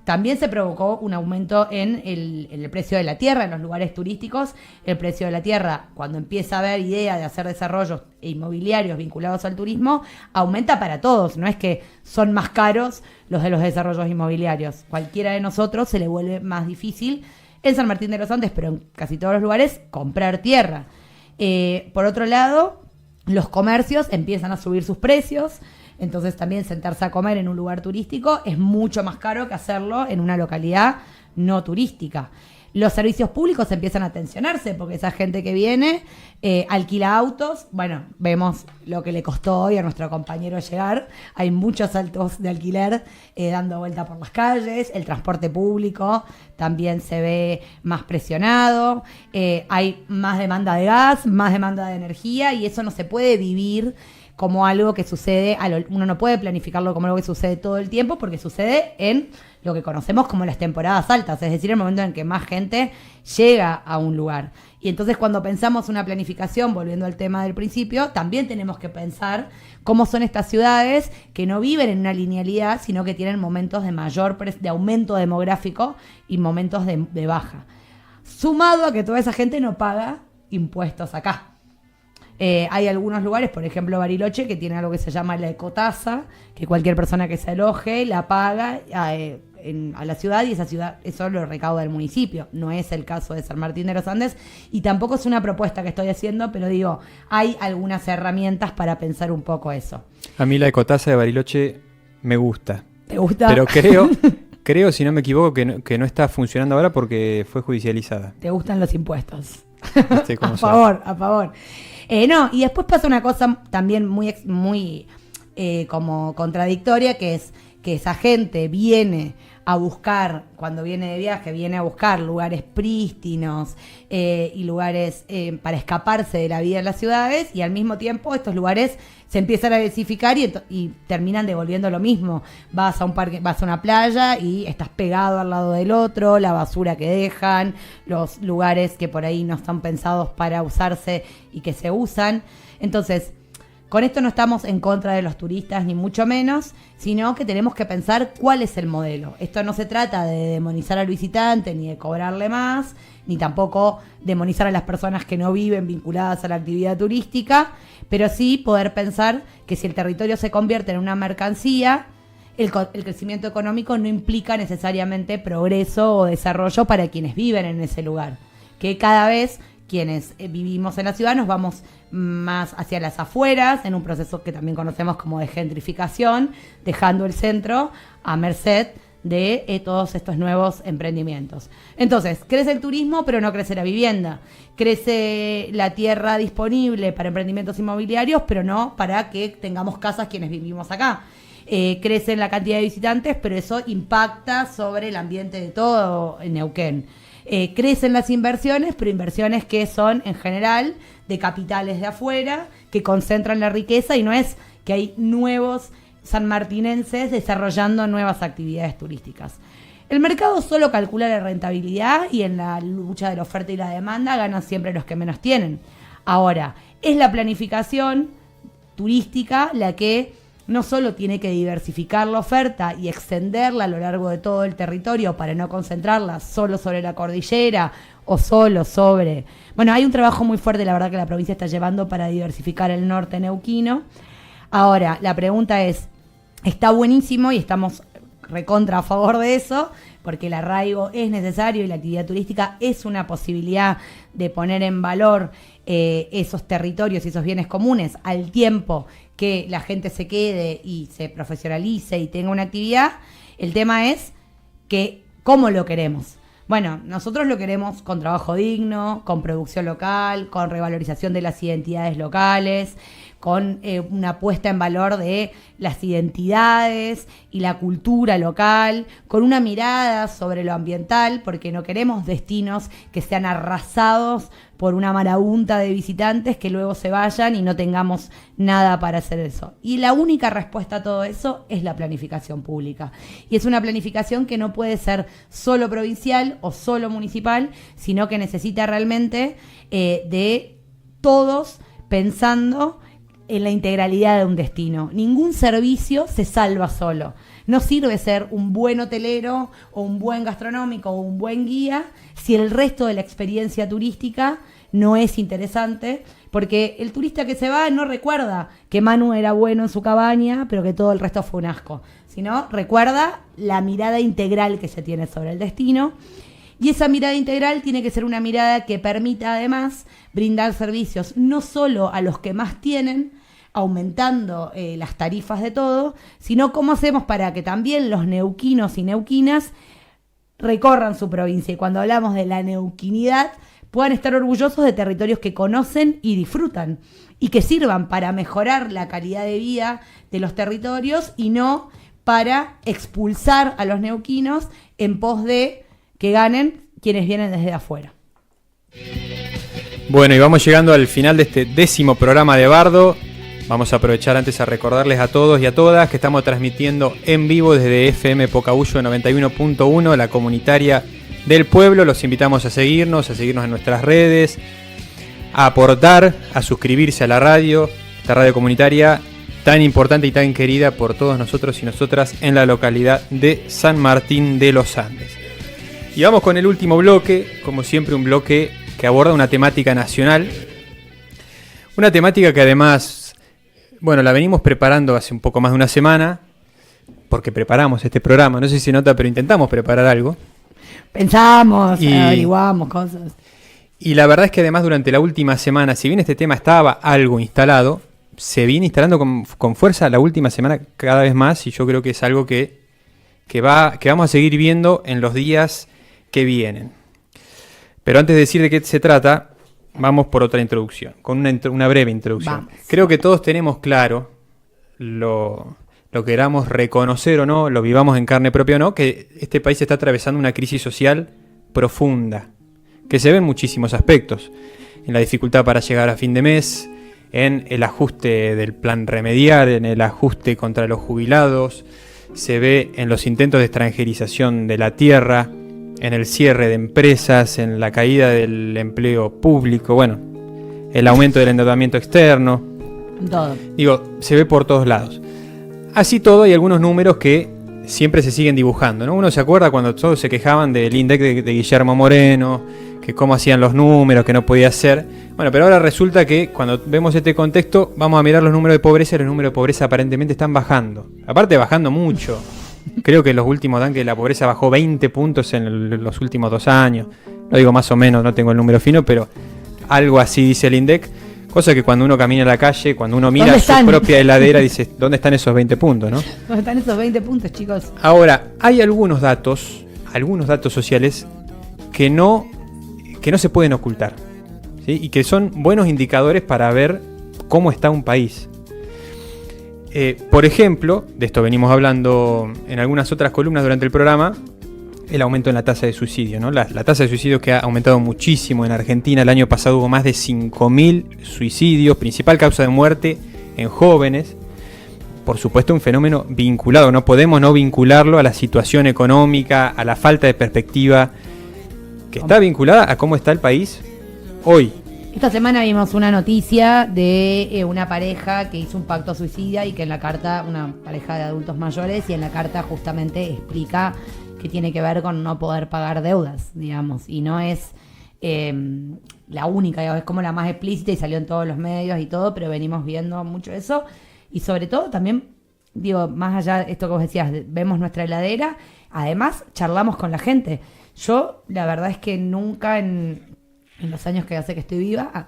también se provocó un aumento en el precio de la tierra, en los lugares turísticos. El precio de la tierra, cuando empieza a haber idea de hacer desarrollos inmobiliarios vinculados al turismo, aumenta para todos. No es que son más caros los de los desarrollos inmobiliarios. Cualquiera de nosotros se le vuelve más difícil, en San Martín de los Andes, pero en casi todos los lugares, comprar tierra. Por otro lado, los comercios empiezan a subir sus precios. Entonces también sentarse a comer en un lugar turístico es mucho más caro que hacerlo en una localidad no turística. Los servicios públicos empiezan a tensionarse porque esa gente que viene alquila autos. Bueno, vemos lo que le costó hoy a nuestro compañero llegar. Hay muchos autos de alquiler dando vuelta por las calles. El transporte público también se ve más presionado. Hay más demanda de gas, más demanda de energía y eso no se puede vivir como algo que sucede, uno no puede planificarlo como algo que sucede todo el tiempo porque sucede en lo que conocemos como las temporadas altas, es decir, el momento en que más gente llega a un lugar. Y entonces cuando pensamos una planificación, volviendo al tema del principio, también tenemos que pensar cómo son estas ciudades que no viven en una linealidad, sino que tienen momentos de aumento demográfico y momentos de baja. Sumado a que toda esa gente no paga impuestos acá. Hay algunos lugares, por ejemplo Bariloche, que tiene algo que se llama la ecotasa, que cualquier persona que se aloje la paga a la ciudad y esa ciudad, eso lo recauda el municipio. No es el caso de San Martín de los Andes y tampoco es una propuesta que estoy haciendo, pero digo, hay algunas herramientas para pensar un poco eso. A mí la ecotasa de Bariloche me gusta. ¿Te gusta? Pero creo, si no me equivoco, que no está funcionando ahora porque fue judicializada. ¿Te gustan los impuestos? A favor. No, y después pasa una cosa también muy como contradictoria, que es que esa gente viene a buscar, cuando viene de viaje, viene a buscar lugares prístinos y lugares para escaparse de la vida en las ciudades, y al mismo tiempo estos lugares se empiezan a densificar y terminan devolviendo lo mismo. Vas a un parque, vas a una playa y estás pegado al lado del otro, la basura que dejan, los lugares que por ahí no están pensados para usarse y que se usan. Entonces, con esto no estamos en contra de los turistas, ni mucho menos, sino que tenemos que pensar cuál es el modelo. Esto no se trata de demonizar al visitante, ni de cobrarle más, ni tampoco demonizar a las personas que no viven vinculadas a la actividad turística, pero sí poder pensar que si el territorio se convierte en una mercancía, el crecimiento económico no implica necesariamente progreso o desarrollo para quienes viven en ese lugar. Que cada vez quienes vivimos en la ciudad nos vamos más hacia las afueras, en un proceso que también conocemos como de gentrificación, dejando el centro a merced de todos estos nuevos emprendimientos. Entonces, crece el turismo, pero no crece la vivienda. Crece la tierra disponible para emprendimientos inmobiliarios, pero no para que tengamos casas quienes vivimos acá. Crece la cantidad de visitantes, pero eso impacta sobre el ambiente de todo en Neuquén. Crecen las inversiones, pero inversiones que son en general de capitales de afuera, que concentran la riqueza, y no es que hay nuevos sanmartinenses desarrollando nuevas actividades turísticas. El mercado solo calcula la rentabilidad y en la lucha de la oferta y la demanda ganan siempre los que menos tienen. Ahora, es la planificación turística la que no solo tiene que diversificar la oferta y extenderla a lo largo de todo el territorio para no concentrarla solo sobre la cordillera o solo sobre... Bueno, hay un trabajo muy fuerte, la verdad, que la provincia está llevando para diversificar el norte neuquino. Ahora, la pregunta es, está buenísimo y estamos recontra a favor de eso, porque el arraigo es necesario y la actividad turística es una posibilidad de poner en valor esos territorios y esos bienes comunes al tiempo que la gente se quede y se profesionalice y tenga una actividad. El tema es que ¿cómo lo queremos? Bueno, nosotros lo queremos con trabajo digno, con producción local, con revalorización de las identidades locales, con una puesta en valor de las identidades y la cultura local, con una mirada sobre lo ambiental, porque no queremos destinos que sean arrasados por una marabunta de visitantes que luego se vayan y no tengamos nada para hacer eso. Y la única respuesta a todo eso es la planificación pública. Y es una planificación que no puede ser solo provincial o solo municipal, sino que necesita realmente de todos pensando en la integralidad de un destino. Ningún servicio se salva solo. No sirve ser un buen hotelero o un buen gastronómico o un buen guía si el resto de la experiencia turística no es interesante, porque el turista que se va no recuerda que Manu era bueno en su cabaña, pero que todo el resto fue un asco, sino recuerda la mirada integral que se tiene sobre el destino. Y esa mirada integral tiene que ser una mirada que permita además brindar servicios no solo a los que más tienen, aumentando las tarifas de todo, sino cómo hacemos para que también los neuquinos y neuquinas recorran su provincia. Y cuando hablamos de la neuquinidad, puedan estar orgullosos de territorios que conocen y disfrutan, y que sirvan para mejorar la calidad de vida de los territorios y no para expulsar a los neuquinos en pos de que ganen quienes vienen desde afuera. Bueno, y vamos llegando al final de este 10º programa de Bardo. Vamos a aprovechar antes a recordarles a todos y a todas que estamos transmitiendo en vivo desde FM Pocahullo 91.1, la comunitaria del pueblo. Los invitamos a seguirnos en nuestras redes, a aportar, a suscribirse a la radio, esta radio comunitaria tan importante y tan querida por todos nosotros y nosotras en la localidad de San Martín de los Andes. Y vamos con el último bloque, como siempre un bloque que aborda una temática nacional, una temática que además, bueno, la venimos preparando hace un poco más de una semana, porque preparamos este programa, no sé si se nota, pero intentamos preparar algo. Pensamos, averiguamos cosas. Y la verdad es que además durante la última semana, si bien este tema estaba algo instalado, se viene instalando con fuerza la última semana cada vez más, y yo creo que es algo que vamos a seguir viendo en los días que vienen. Pero antes de decir de qué se trata, vamos por otra introducción, con una breve introducción. Vamos. Creo que todos tenemos claro, lo queramos reconocer o no, lo vivamos en carne propia o no, que este país está atravesando una crisis social profunda, que se ve en muchísimos aspectos, en la dificultad para llegar a fin de mes, en el ajuste del plan remediar, en el ajuste contra los jubilados, se ve en los intentos de extranjerización de la tierra, en el cierre de empresas, en la caída del empleo público, bueno, el aumento del endeudamiento externo. Todo. Digo, se ve por todos lados. Así todo, hay algunos números que siempre se siguen dibujando, ¿no? Uno se acuerda cuando todos se quejaban del INDEC de Guillermo Moreno, que cómo hacían los números, que no podía ser. Bueno, pero ahora resulta que cuando vemos este contexto, vamos a mirar los números de pobreza, y los números de pobreza aparentemente están bajando. Aparte, bajando mucho. Creo que los últimos dan que la pobreza bajó 20 puntos en los últimos 2 años. Lo digo más o menos, no tengo el número fino, pero algo así dice el INDEC. Cosa que cuando uno camina a la calle, cuando uno mira su propia heladera, dice, ¿dónde están esos 20 puntos, no? ¿Dónde están esos 20 puntos, chicos? Ahora, hay algunos datos sociales que no se pueden ocultar, ¿sí? Y que son buenos indicadores para ver cómo está un país. Por ejemplo, de esto venimos hablando en algunas otras columnas durante el programa, el aumento en la tasa de suicidio, ¿no? La tasa de suicidio que ha aumentado muchísimo en Argentina. El año pasado hubo más de 5.000 suicidios, principal causa de muerte en jóvenes. Por supuesto, un fenómeno vinculado, no podemos no vincularlo a la situación económica, a la falta de perspectiva, que está vinculada a cómo está el país hoy. Esta semana vimos una noticia de una pareja que hizo un pacto suicida y que en la carta, una pareja de adultos mayores, y en la carta justamente explica que tiene que ver con no poder pagar deudas, digamos, y no es la única, digamos, es como la más explícita y salió en todos los medios y todo, pero venimos viendo mucho eso, y sobre todo también, digo, más allá de esto que vos decías, vemos nuestra heladera, además charlamos con la gente. Yo, la verdad es que nunca en los años que hace que estoy viva,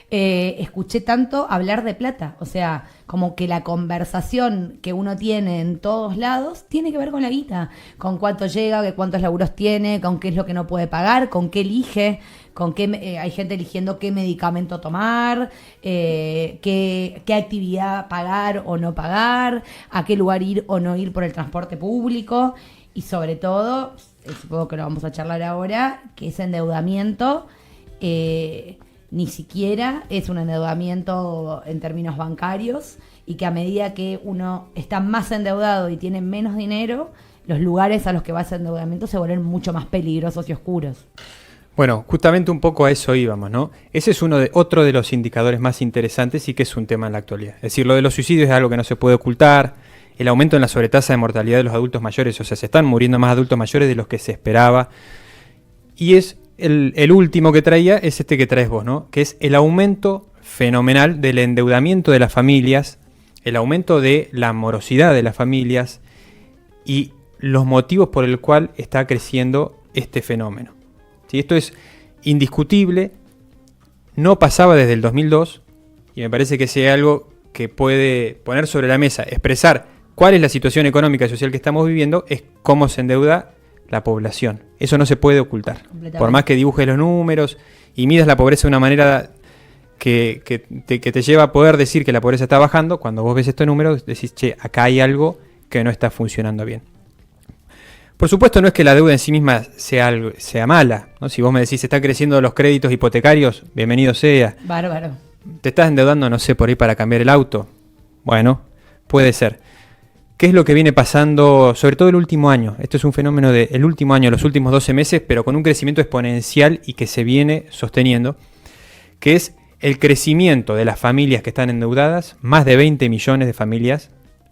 escuché tanto hablar de plata. O sea, como que la conversación que uno tiene en todos lados tiene que ver con la guita, con cuánto llega, con cuántos laburos tiene, con qué es lo que no puede pagar, con qué elige, con qué hay gente eligiendo qué medicamento tomar, qué actividad pagar o no pagar, a qué lugar ir o no ir por el transporte público, y sobre todo, supongo que lo vamos a charlar ahora, que ese endeudamiento ni siquiera es un endeudamiento en términos bancarios, y que a medida que uno está más endeudado y tiene menos dinero, los lugares a los que va ese endeudamiento se vuelven mucho más peligrosos y oscuros. Bueno, justamente un poco a eso íbamos, ¿no? Ese es otro de los indicadores más interesantes y que es un tema en la actualidad. Es decir, lo de los suicidios es algo que no se puede ocultar, el aumento en la sobretasa de mortalidad de los adultos mayores, o sea, se están muriendo más adultos mayores de los que se esperaba. Y es el último que traía, es este que traes vos, ¿no? Que es el aumento fenomenal del endeudamiento de las familias, el aumento de la morosidad de las familias y los motivos por el cual está creciendo este fenómeno. ¿Sí? Esto es indiscutible, no pasaba desde el 2002 y me parece que si hay algo que puede poner sobre la mesa, expresar cuál es la situación económica y social que estamos viviendo, es cómo se endeuda la población. Eso no se puede ocultar. Por más que dibujes los números y midas la pobreza de una manera que te lleva a poder decir que la pobreza está bajando, cuando vos ves estos números decís, che, acá hay algo que no está funcionando bien. Por supuesto no es que la deuda en sí misma sea mala, ¿no? Si vos me decís, están creciendo los créditos hipotecarios, bienvenido sea. Bárbaro. Te estás endeudando, no sé, por ahí para cambiar el auto. Bueno, puede ser. ¿Qué es lo que viene pasando, sobre todo el último año? Esto es un fenómeno del último año, los últimos 12 meses, pero con un crecimiento exponencial y que se viene sosteniendo, que es el crecimiento de las familias que están endeudadas, más de 20 millones de familias.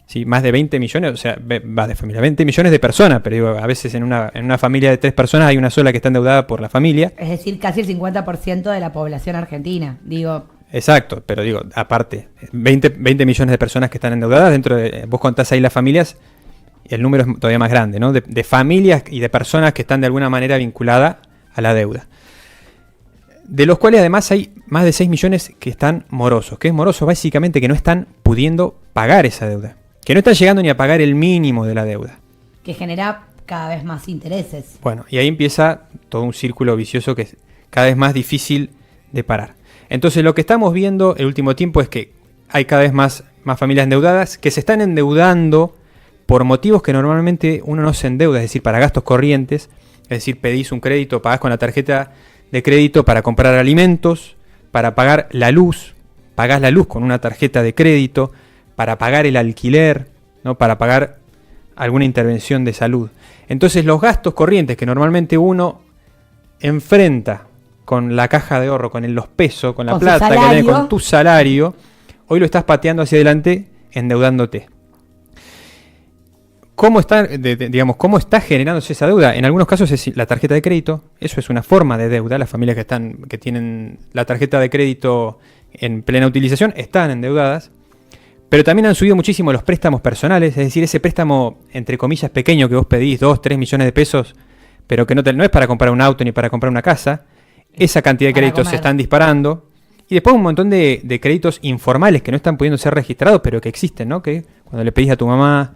Sí, más de 20 millones, o sea, va de familia, 20 millones de personas, pero digo, a veces en una familia de 3 personas hay una sola que está endeudada por la familia. Es decir, casi el 50% de la población argentina, digo. Exacto, pero digo, aparte, 20 millones de personas que están endeudadas, vos contás ahí las familias, y el número es todavía más grande, ¿no? De familias y de personas que están de alguna manera vinculadas a la deuda. De los cuales además hay más de 6 millones que están morosos. ¿Qué es moroso? Básicamente que no están pudiendo pagar esa deuda. Que no están llegando ni a pagar el mínimo de la deuda. Que genera cada vez más intereses. Bueno, y ahí empieza todo un círculo vicioso que es cada vez más difícil de parar. Entonces lo que estamos viendo el último tiempo es que hay cada vez más familias endeudadas que se están endeudando por motivos que normalmente uno no se endeuda, es decir, para gastos corrientes, es decir, pedís un crédito, pagás con la tarjeta de crédito para comprar alimentos, para pagar la luz, pagás la luz con una tarjeta de crédito, para pagar el alquiler, ¿no? Para pagar alguna intervención de salud. Entonces los gastos corrientes que normalmente uno enfrenta con la caja de ahorro, con los pesos, con la plata que tenés, con tu salario, hoy lo estás pateando hacia adelante endeudándote. ¿Cómo está generándose esa deuda? En algunos casos es la tarjeta de crédito, eso es una forma de deuda. Las familias que tienen la tarjeta de crédito en plena utilización están endeudadas. Pero también han subido muchísimo los préstamos personales, es decir, ese préstamo, entre comillas, pequeño que vos pedís, 2, 3 millones de pesos, pero que no es para comprar un auto ni para comprar una casa. Esa cantidad de créditos se están disparando. Y después un montón de créditos informales que no están pudiendo ser registrados, pero que existen, ¿no? Que cuando le pedís a tu mamá,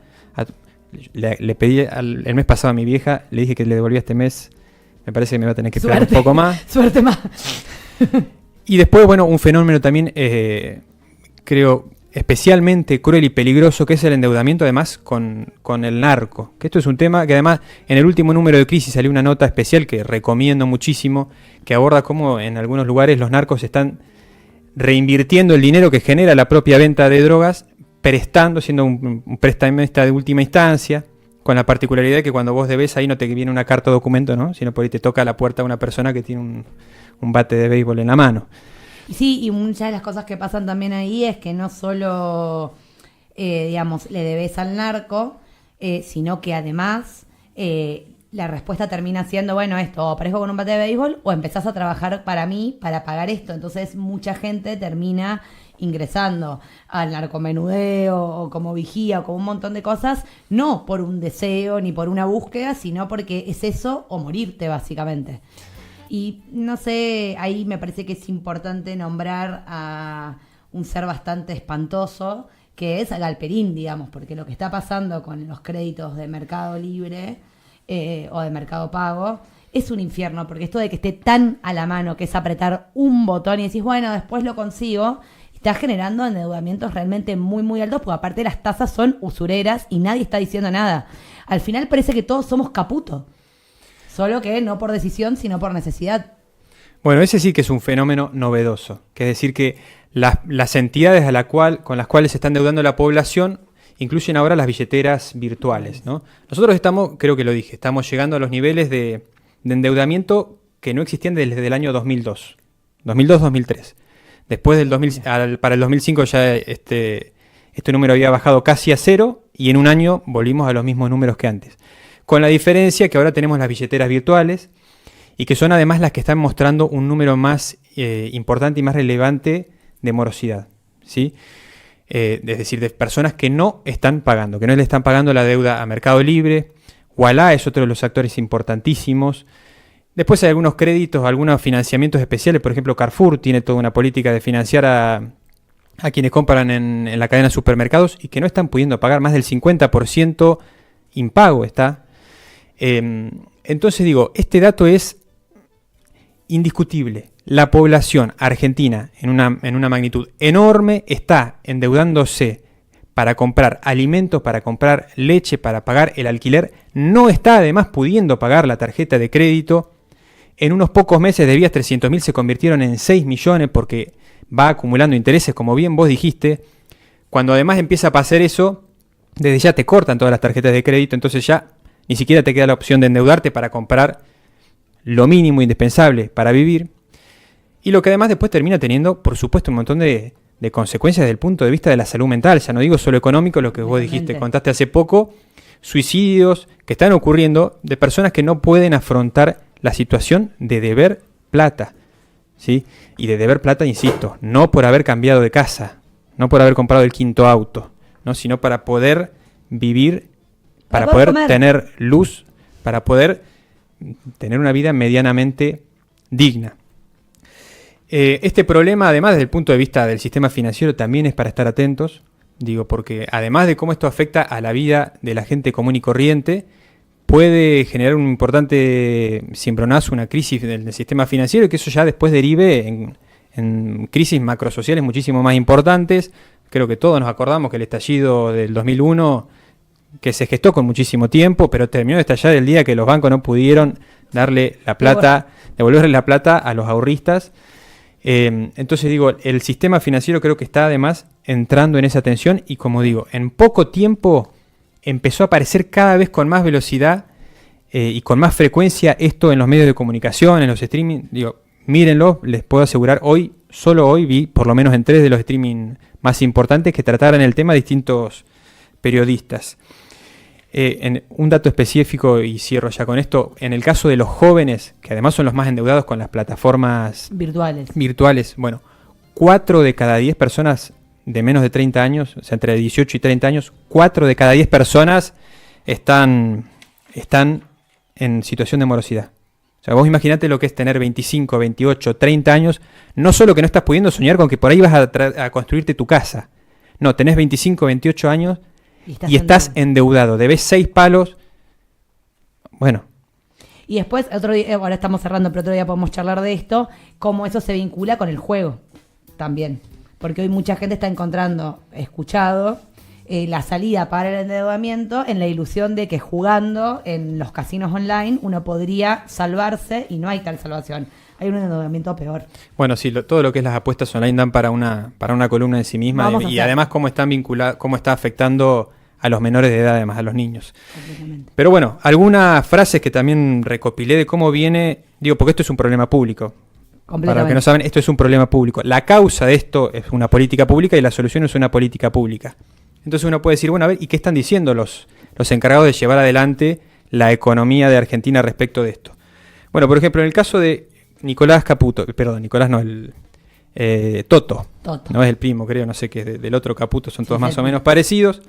le pedí el mes pasado a mi vieja, le dije que le devolvía este mes, me parece que me va a tener que esperar un poco más. Suerte más. Y después, bueno, un fenómeno también, creo, especialmente cruel y peligroso, que es el endeudamiento además con el narco. Que esto es un tema que además en el último número de Crisis salió una nota especial que recomiendo muchísimo, que aborda cómo en algunos lugares los narcos están reinvirtiendo el dinero que genera la propia venta de drogas, siendo un prestamista de última instancia, con la particularidad de que cuando vos debes ahí no te viene una carta o documento, ¿no? Sino por ahí te toca a la puerta una persona que tiene un bate de béisbol en la mano. Sí, y muchas de las cosas que pasan también ahí es que no solo, le debes al narco, sino que además la respuesta termina siendo, bueno, esto, o aparezco con un bate de béisbol o empezás a trabajar para mí para pagar esto. Entonces mucha gente termina ingresando al narcomenudeo o como vigía o como un montón de cosas, no por un deseo ni por una búsqueda, sino porque es eso o morirte básicamente. Y no sé, ahí me parece que es importante nombrar a un ser bastante espantoso, que es Galperín, digamos, porque lo que está pasando con los créditos de Mercado Libre o de Mercado Pago es un infierno, porque esto de que esté tan a la mano, que es apretar un botón y decís, bueno, después lo consigo, está generando endeudamientos realmente muy, muy altos, porque aparte las tasas son usureras y nadie está diciendo nada. Al final parece que todos somos caputo. Solo que no por decisión, sino por necesidad. Bueno, ese sí que es un fenómeno novedoso. Que es decir que las entidades con las cuales se está endeudando la población incluyen ahora las billeteras virtuales, ¿no? Nosotros creo que lo dije, estamos llegando a los niveles de endeudamiento que no existían desde el año 2002. 2002-2003. Después del para el 2005 ya este número había bajado casi a cero y en un año volvimos a los mismos números que antes. Con la diferencia que ahora tenemos las billeteras virtuales y que son además las que están mostrando un número más importante y más relevante de morosidad, ¿sí? Es decir, de personas que no están pagando, que no le están pagando la deuda a Mercado Libre. Ualá es otro de los actores importantísimos. Después hay algunos créditos, algunos financiamientos especiales. Por ejemplo, Carrefour tiene toda una política de financiar a quienes compran en la cadena de supermercados y que no están pudiendo pagar. Más del 50% impago está. Entonces digo, este dato es indiscutible. La población argentina, en una magnitud enorme, está endeudándose para comprar alimentos, para comprar leche, para pagar el alquiler. No está además pudiendo pagar la tarjeta de crédito. En unos pocos meses debías 300.000, se convirtieron en 6 millones porque va acumulando intereses, como bien vos dijiste. Cuando además empieza a pasar eso, desde ya te cortan todas las tarjetas de crédito, entonces ya ni siquiera te queda la opción de endeudarte para comprar lo mínimo indispensable para vivir. Y lo que además después termina teniendo, por supuesto, un montón de consecuencias desde el punto de vista de la salud mental. Ya no digo solo económico, lo que vos dijiste, contaste hace poco, suicidios que están ocurriendo de personas que no pueden afrontar la situación de deber plata, ¿sí? Y de deber plata, insisto, no por haber cambiado de casa, no por haber comprado el quinto auto, ¿no? Sino para poder vivir, para poder tener luz, para poder tener una vida medianamente digna. Este problema, además desde el punto de vista del sistema financiero, también es para estar atentos, digo, porque además de cómo esto afecta a la vida de la gente común y corriente, puede generar un importante cimbronazo, una crisis del sistema financiero, y que eso ya después derive en crisis macrosociales muchísimo más importantes. Creo que todos nos acordamos que el estallido del 2001, que se gestó con muchísimo tiempo, pero terminó de estallar el día que los bancos no pudieron darle la plata, devolverle la plata a los ahorristas. Entonces digo, el sistema financiero creo que está además entrando en esa tensión y, como digo, en poco tiempo empezó a aparecer cada vez con más velocidad y con más frecuencia esto en los medios de comunicación, en los streaming. Digo, mírenlo, les puedo asegurar, solo hoy vi por lo menos en 3 de los streaming más importantes que trataran el tema distintos periodistas. En un dato específico, y cierro ya con esto, en el caso de los jóvenes, que además son los más endeudados con las plataformas virtuales, bueno, 4 de cada 10 personas de menos de 30 años, o sea, entre 18 y 30 años, 4 de cada 10 personas están en situación de morosidad. O sea, vos imaginate lo que es tener 25, 28, 30 años, no solo que no estás pudiendo soñar con que por ahí vas a construirte tu casa, no, tenés 25, 28 años y estás endeudado, debes 6 palos, bueno. Y después, otro día, ahora estamos cerrando, pero otro día podemos charlar de esto, cómo eso se vincula con el juego también. Porque hoy mucha gente está escuchado la salida para el endeudamiento en la ilusión de que jugando en los casinos online uno podría salvarse, y no hay tal salvación. Hay un endeudamiento peor. Bueno, sí, todo lo que es las apuestas online dan para una columna en sí misma, y además cómo están vinculadas, cómo está afectando a los menores de edad, además a los niños. Pero bueno, algunas frases que también recopilé de cómo viene, digo, porque esto es un problema público. Para los que no saben, esto es un problema público. La causa de esto es una política pública y la solución es una política pública. Entonces uno puede decir, bueno, a ver, ¿y qué están diciendo los encargados de llevar adelante la economía de Argentina respecto de esto? Bueno, por ejemplo, en el caso de Nicolás Caputo, Toto, no es el primo, creo, no sé qué, del otro Caputo, son todos más o menos parecidos.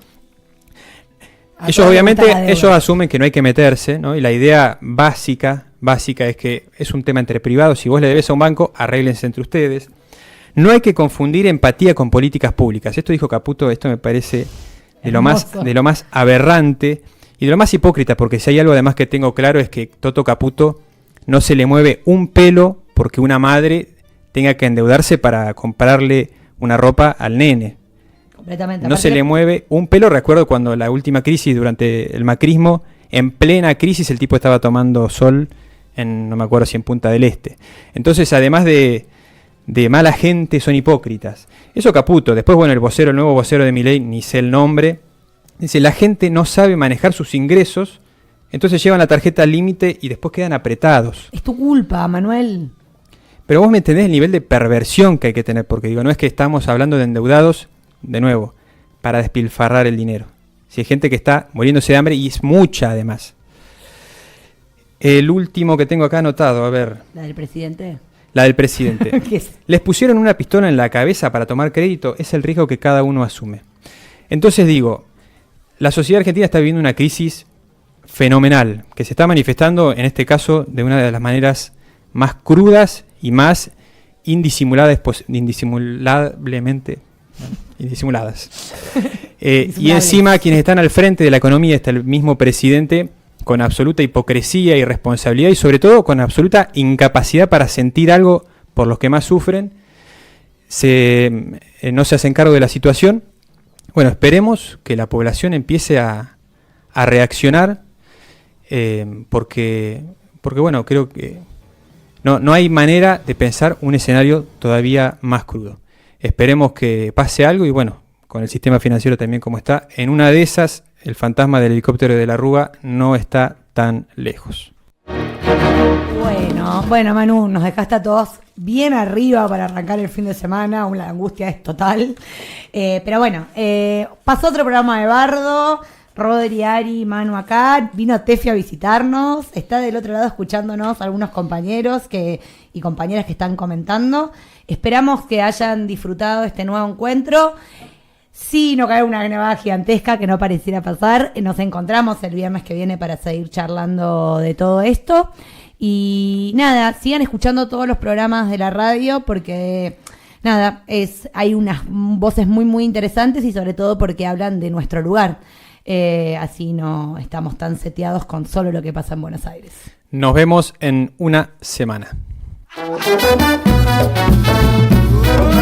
Ellos obviamente, asumen que no hay que meterse, ¿no? Y la idea básica es que es un tema entre privados. Si vos le debes a un banco, arréglense entre ustedes. No hay que confundir empatía con políticas públicas. Esto dijo Caputo, esto me parece de lo más aberrante y de lo más hipócrita, porque si hay algo además que tengo claro es que Toto Caputo no se le mueve un pelo porque una madre tenga que endeudarse para comprarle una ropa al nene. Completamente. No se le mueve un pelo. Recuerdo cuando la última crisis, durante el macrismo, en plena crisis el tipo estaba tomando sol no me acuerdo si en Punta del Este. Entonces, además de mala gente, son hipócritas. Eso Caputo. Después, bueno, el nuevo vocero de Milei, ni sé el nombre, dice, la gente no sabe manejar sus ingresos, Entonces llevan la tarjeta al límite y después quedan apretados. Es tu culpa, Manuel. Pero vos me entendés el nivel de perversión que hay que tener, porque digo, no es que estamos hablando de endeudados, de nuevo, para despilfarrar el dinero. Si hay gente que está muriéndose de hambre y es mucha además. El último que tengo acá anotado, a ver. ¿La del presidente? La del presidente. ¿Qué es? Les pusieron una pistola en la cabeza para tomar crédito, es el riesgo que cada uno asume. Entonces digo, la sociedad argentina está viviendo una crisis fenomenal, que se está manifestando en este caso de una de las maneras más crudas y más indisimuladas. Y encima quienes están al frente de la economía está el mismo presidente con absoluta hipocresía y responsabilidad y sobre todo con absoluta incapacidad para sentir algo por los que más sufren. No se hacen cargo de la situación. Bueno, esperemos que la población empiece a reaccionar porque bueno, creo que no hay manera de pensar un escenario todavía más crudo. Esperemos que pase algo y bueno, con el sistema financiero también como está, en una de esas el fantasma del helicóptero de la Rúa no está tan lejos. Bueno, Manu, nos dejaste a todos bien arriba para arrancar el fin de semana, la angustia es total. Pero bueno, pasó otro programa de Bardo, Rodri, Ari, Manu acá, vino Tefi a visitarnos, está del otro lado escuchándonos algunos compañeros y compañeras que están comentando. Esperamos que hayan disfrutado este nuevo encuentro. Si no cae una nevada gigantesca que no pareciera pasar, nos encontramos el viernes que viene para seguir charlando de todo esto. Y nada, sigan escuchando todos los programas de la radio porque nada, hay unas voces muy muy interesantes y sobre todo porque hablan de nuestro lugar. Así no estamos tan seteados con solo lo que pasa en Buenos Aires. Nos vemos en una semana.